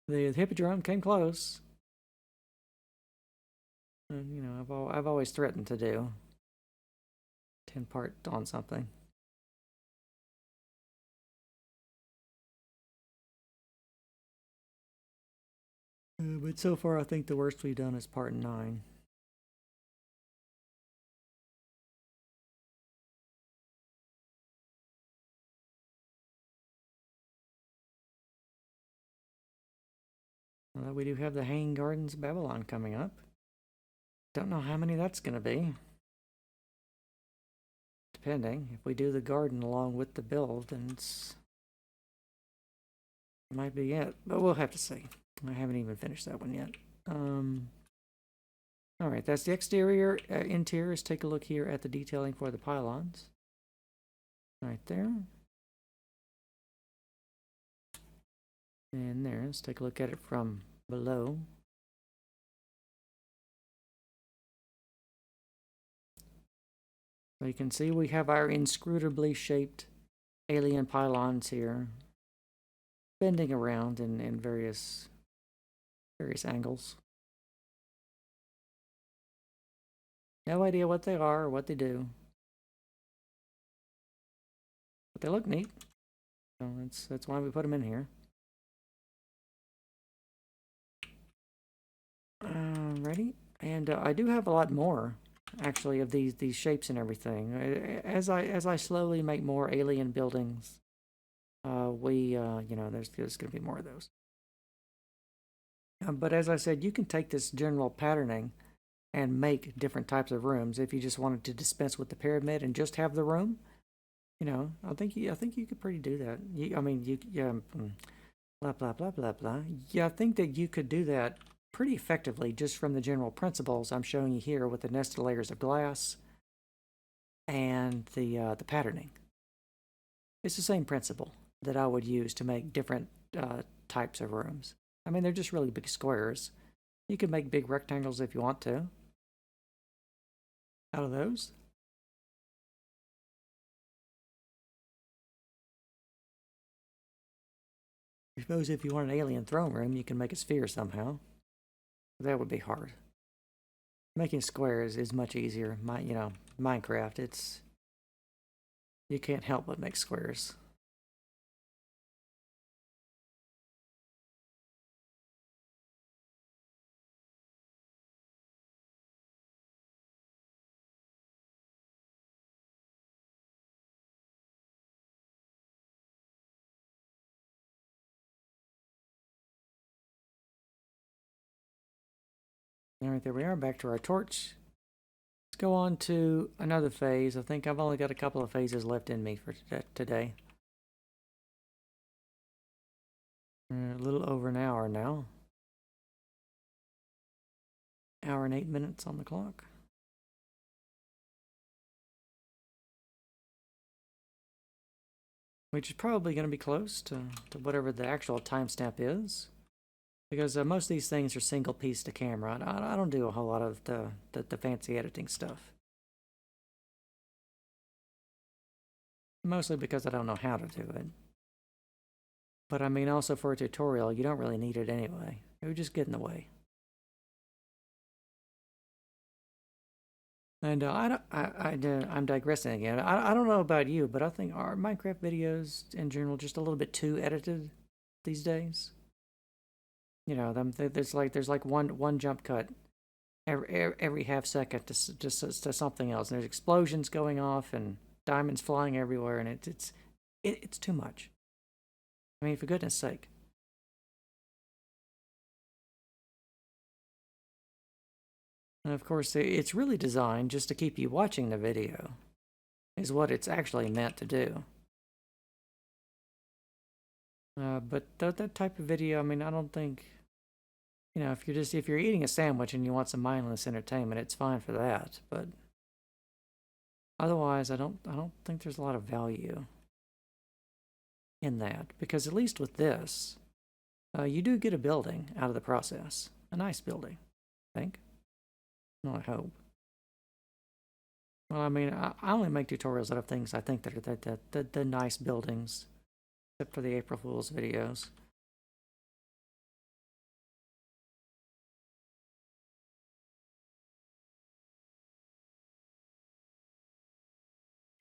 The Hippodrome came close. You know, I've always threatened to do 10-part on something. But so far, I think the worst we've done is part 9. Well, we do have the Hanging Gardens of Babylon coming up. Don't know how many that's going to be. Depending. If we do the garden along with the build, then it might be it. But we'll have to see. I haven't even finished that one yet. All right, that's the exterior. Interior, let's take a look here at the detailing for the pylons. Right there. And there, let's take a look at it from below. So you can see we have our inscrutably shaped alien pylons here, bending around in various angles. No idea what they are or what they do, but they look neat. So that's why we put them in here. Ready? And I do have a lot more, actually, of these shapes and everything. As I slowly make more alien buildings, you know, there's going to be more of those. But as I said, you can take this general patterning and make different types of rooms. If you just wanted to dispense with the pyramid and just have the room, you know, I think you could pretty do that. Blah blah blah blah blah. Yeah, I think that you could do that pretty effectively just from the general principles I'm showing you here with the nested layers of glass and the patterning. It's the same principle that I would use to make different types of rooms. I mean, they're just really big squares. You could make big rectangles if you want to out of those. I suppose if you want an alien throne room, you can make a sphere somehow. That would be hard. Making squares is much easier. You know, Minecraft, you can't help but make squares. All right, there we are, back to our torch. Let's go on to another phase. I think I've only got a couple of phases left in me for today. A little over an hour now. Hour and 8 minutes on the clock. Which is probably going to be close to whatever the actual timestamp is. Because most of these things are single piece to camera. I don't do a whole lot of the fancy editing stuff. Mostly because I don't know how to do it. But I mean, also for a tutorial, you don't really need it anyway. It would just get in the way. And I'm digressing again. I don't know about you, but I think our Minecraft videos in general just a little bit too edited these days. You know, there's like one jump cut every half second to something else. And there's explosions going off and diamonds flying everywhere, and it's too much. I mean, for goodness sake. And of course, it's really designed just to keep you watching the video, is what it's actually meant to do. But that type of video, I mean, I don't think, you know, if you're eating a sandwich and you want some mindless entertainment, it's fine for that. But otherwise, I don't think there's a lot of value in that, because at least with this, you do get a building out of the process, a nice building, I think. Well, I hope. Well, I mean, I only make tutorials out of things I think that are the nice buildings, except for the April Fool's videos.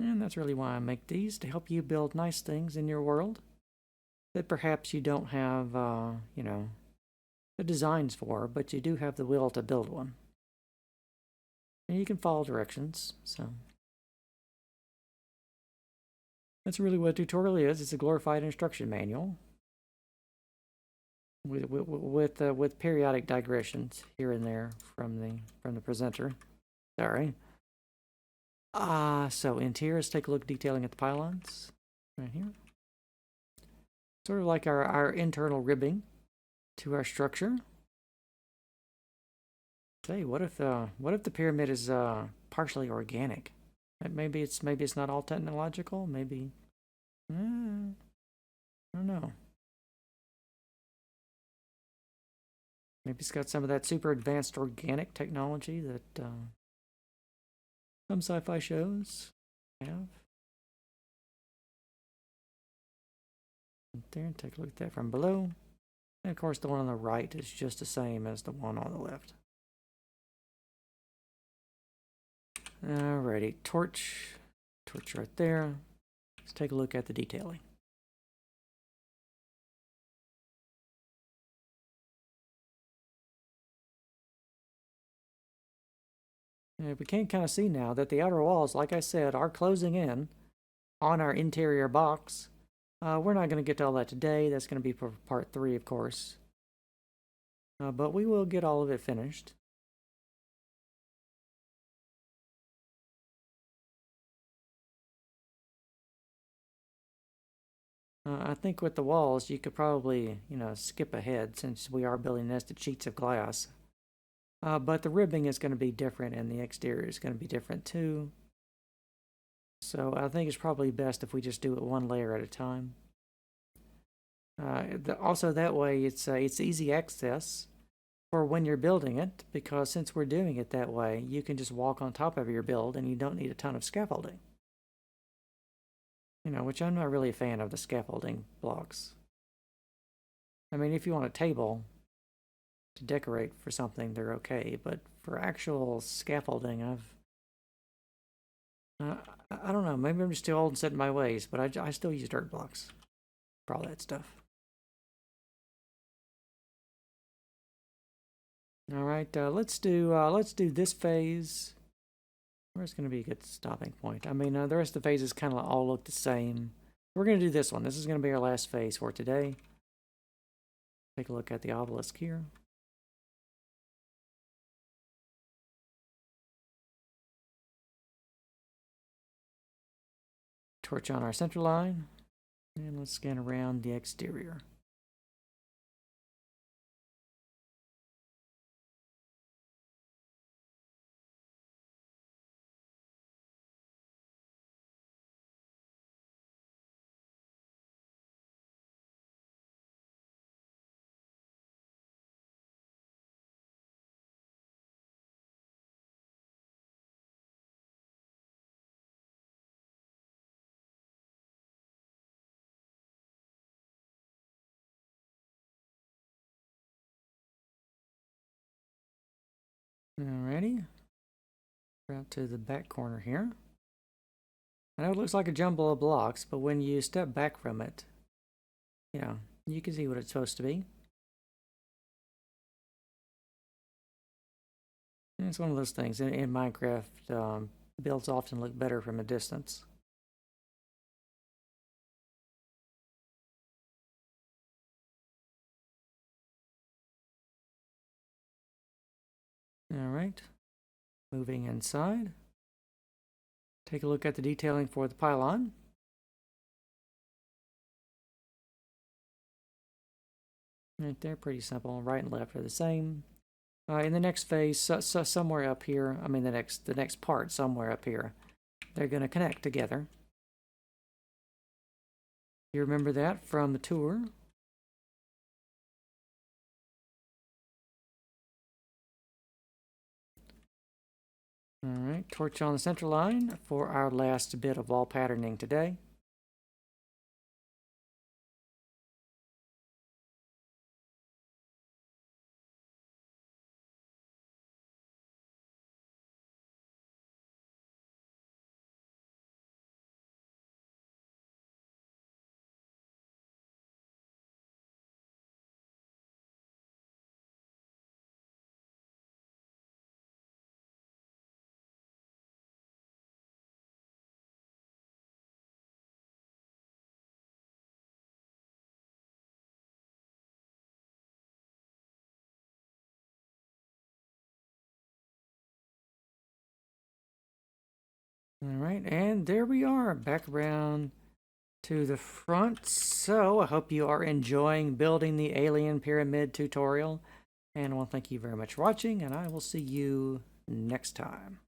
And that's really why I make these, to help you build nice things in your world that perhaps you don't have, you know, the designs for, but you do have the will to build one. And you can follow directions, so. That's really what a tutorial is. It's a glorified instruction manual with periodic digressions here and there from the presenter. Sorry. So interior, let's take a look detailing at the pylons right here. Sort of like our internal ribbing to our structure. Hey, what if the pyramid is partially organic? Maybe it's not all technological. Maybe I don't know. Maybe it's got some of that super advanced organic technology that some sci-fi shows have. Right there, take a look at that from below. And of course, the one on the right is just the same as the one on the left. Alrighty, torch right there. Let's take a look at the detailing. We can kind of see now that the outer walls, like I said, are closing in on our interior box. We're not going to get to all that today. That's going to be for part 3, of course. But we will get all of it finished. I think with the walls, you could probably, skip ahead since we are building nested sheets of glass. But the ribbing is going to be different and the exterior is going to be different too. So I think it's probably best if we just do it one layer at a time. Also, that way it's easy access for when you're building it, because since we're doing it that way, you can just walk on top of your build and you don't need a ton of scaffolding. Which I'm not really a fan of the scaffolding blocks. I mean, if you want a table to decorate for something, they're okay, but for actual scaffolding, I don't know, maybe I'm just too old and set in my ways, but I still use dirt blocks for all that stuff. All right, let's do this phase. Where's going to be a good stopping point? I mean, the rest of the phases kind of all look the same. We're going to do this one. This is going to be our last phase for today. Take a look at the obelisk here. Torch on our center line. And let's scan around the exterior. Alrighty. We're out to the back corner here. I know it looks like a jumble of blocks, but when you step back from it, you can see what it's supposed to be. And it's one of those things. In Minecraft, builds often look better from a distance. Alright. Moving inside. Take a look at the detailing for the pylon. Right there, pretty simple. Right and left are the same. In the next phase, somewhere up here, I mean the next part, somewhere up here, they're going to connect together. You remember that from the tour. Alright, torch on the center line for our last bit of wall patterning today. Alright, and there we are, back around to the front. So I hope you are enjoying building the alien pyramid tutorial. And I want to thank you very much for watching, and I will see you next time.